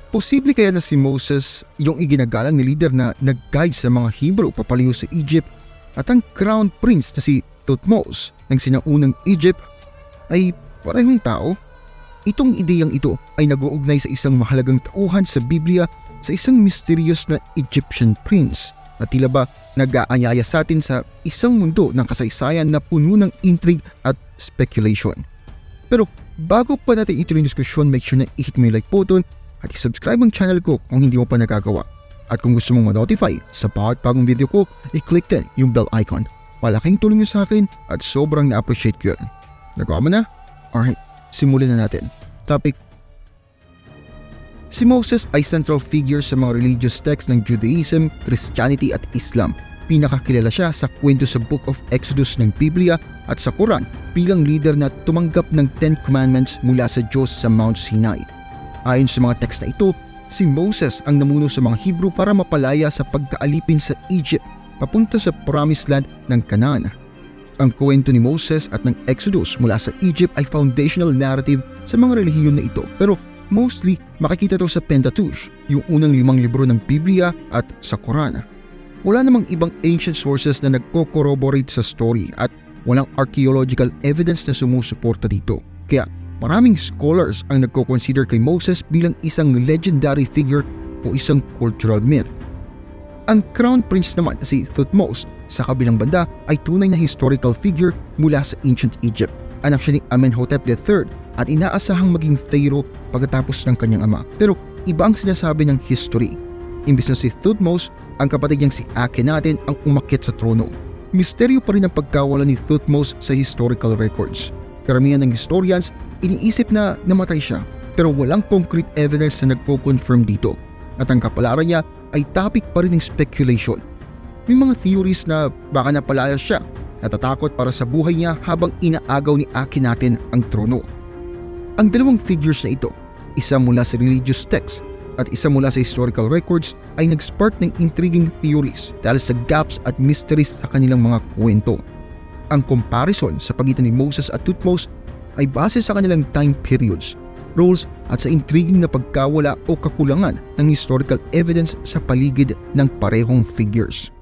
Posible kaya na si Moses yung iginagalang ni leader na nag-guide sa mga Hebrew papalayo sa Egypt at ang crown prince na si Thutmose ng sinaunang Egypt ay parehong tao? Itong ideyang ito ay nag-uugnay sa isang mahalagang tauhan sa Biblia sa isang mysterious na Egyptian prince na tila ba nag-aanyaya sa atin sa isang mundo ng kasaysayan na puno ng intrigue at speculation. Pero bago pa natin ituloy yung diskusyon, make sure na i-hit mo yung like button at i-subscribe ang channel ko kung hindi mo pa nagagawa. At kung gusto mong ma-notify sa bawat bagong video ko, i-click din yung bell icon. Malaking tulong yun sa akin at sobrang na-appreciate ko yun. Nagawa mo na? Alright, simulan na natin. Topic: si Moses ay central figure sa mga religious texts ng Judaism, Christianity at Islam. Pinakakilala siya sa kwento sa Book of Exodus ng Biblia at sa Quran bilang leader na tumanggap ng 10 Commandments mula sa Diyos sa Mount Sinai. Ayon sa mga text na ito, si Moses ang namuno sa mga Hebrew para mapalaya sa pagkaalipin sa Egypt papunta sa Promised Land ng Canaan. Ang kwento ni Moses at ng Exodus mula sa Egypt ay foundational narrative sa mga relihiyon na ito, pero mostly makikita ito sa Pentateuch, yung unang 5 libro ng Biblia, at sa Quran. Wala namang ibang ancient sources na nagko-corroborate sa story at walang archaeological evidence na sumusuporta dito. Kaya maraming scholars ang nagko-consider kay Moses bilang isang legendary figure o isang cultural myth. Ang crown prince naman si Thutmose sa kabilang banda ay tunay na historical figure mula sa ancient Egypt. Anak siya ni Amenhotep III at inaasahang maging pharaoh pagkatapos ng kanyang ama. Pero iba ang sinasabi ng history. Imbis na si Thutmose, ang kapatid niyang si Akhenaten ang umakyat sa trono. Misteryo pa rin ang pagkawala ni Thutmose sa historical records. Karamihan ng historians iniisip na namatay siya, pero walang concrete evidence na nagpo-confirm dito. At ang kapalaran niya ay topic pa rin ng speculation. May mga theories na baka napalayas siya, natatakot para sa buhay niya habang inaagaw ni Akhenaten ang trono. Ang dalawang figures na ito, isa mula sa religious texts at isa mula sa historical records, ay nag-spark ng intriguing theories dahil sa gaps at mysteries sa kanilang mga kwento. Ang comparison sa pagitan ni Moses at Thutmose ay base sa kanilang time periods, roles at sa intriguing na pagkawala o kakulangan ng historical evidence sa paligid ng parehong figures.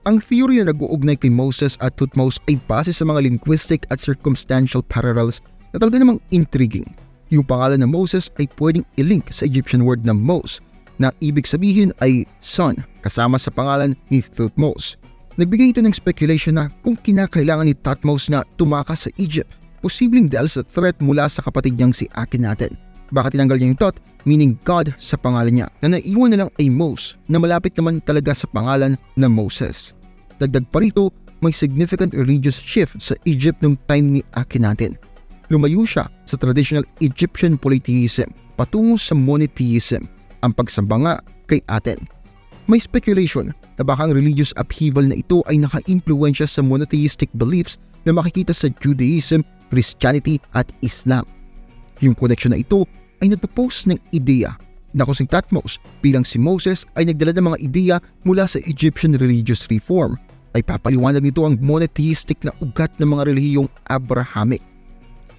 Ang theory na nag-uugnay kay Moses at Thutmose ay base sa mga linguistic at circumstantial parallels na talaga namang intriguing. Yung pangalan ng Moses ay pwedeng i-link sa Egyptian word na Mos, na ibig sabihin ay son, kasama sa pangalan ni Thutmose. Nagbigay ito ng speculation na kung kinakailangan ni Thutmose na tumakas sa Egypt, posibleng dahil sa threat mula sa kapatid niyang si Akhenaten. Baka tinanggal niya yung Thut, meaning God, sa pangalan niya, na naiwan na lang ay Mos, na malapit naman talaga sa pangalan na Moses. Dagdag pa rito, may significant religious shift sa Egypt nung time ni Akhenaten. Lumayo siya sa traditional Egyptian polytheism patungo sa monotheism, ang pagsamba nga kay Aten. May speculation na baka ang religious upheaval na ito ay naka-impluensya sa monotheistic beliefs na makikita sa Judaism, Christianity at Islam. Yung connection na ito ay nagpo-pose ng ideya na kung si Thutmose bilang si Moses ay nagdala ng mga ideya mula sa Egyptian religious reform, ay papaliwanag nito ang monotheistic na ugat ng mga relihiyong Abrahamic.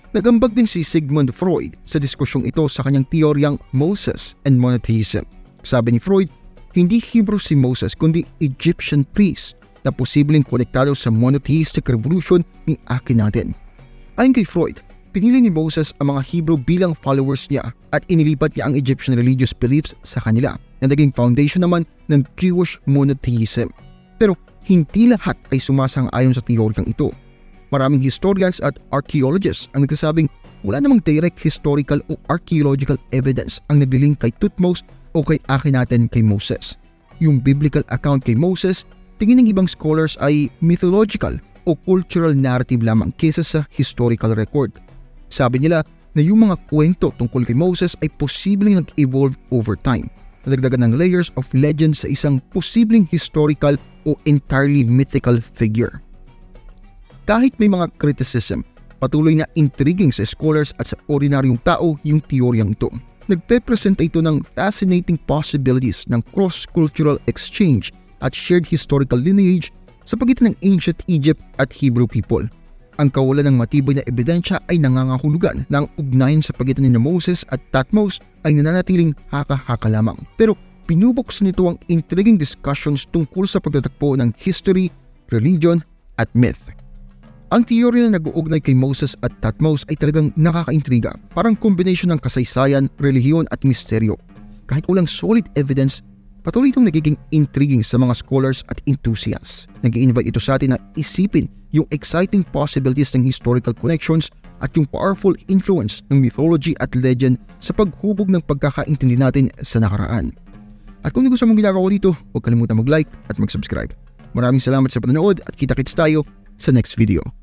Nagambag din si Sigmund Freud sa diskusyong ito sa kanyang teoryang Moses and Monotheism. Sabi ni Freud, hindi Hebrew si Moses kundi Egyptian priest na posibleng konektado sa monotheistic revolution ni Akhenaten. Ayon kay Freud, pinili ni Moses ang mga Hebrew bilang followers niya at inilipat niya ang Egyptian religious beliefs sa kanila na naging foundation naman ng Jewish monotheism. Pero hindi lahat ay sumasang-ayon sa teoryang ito. Maraming historians at archaeologists ang nagsasabing wala namang direct historical o archaeological evidence ang naglilink kay Thutmose o kay Akhenaten kay Moses. Yung biblical account kay Moses, tingin ng ibang scholars ay mythological o cultural narrative lamang kaysa sa historical record. Sabi nila na yung mga kwento tungkol kay Moses ay posibleng nag-evolve over time, nadagdagan ng layers of legend sa isang posibleng historical o entirely mythical figure. Kahit may mga criticism, patuloy na intriguing sa scholars at sa ordinaryong tao yung teoryang ito. Nagpe-presenta ito ng fascinating possibilities ng cross-cultural exchange at shared historical lineage sa pagitan ng ancient Egypt at Hebrew people. Ang kawalan ng matibay na ebidensya ay nangangahulugan na ang ugnayan sa pagitan ni Moses at Thutmose ay nananatiling haka-haka lamang. Pero pinubuksan nito ang intriguing discussions tungkol sa pagtatakbo ng history, religion at myth. Ang teorya na nag-uugnay kay Moses at Thutmose ay talagang nakakaintriga, parang kombinasyon ng kasaysayan, relihiyon at misteryo. Kahit walang solid evidence, patuloy itong nagiging intriguing sa mga scholars at enthusiasts. Nag-i-invite ito sa atin na isipin yung exciting possibilities ng historical connections at yung powerful influence ng mythology at legend sa paghubog ng pagkakaintindi natin sa nakaraan. At kung gusto mong ginagawa ko dito, huwag kalimutan mag-like at mag-subscribe. Maraming salamat sa panonood at kita-kits tayo sa next video.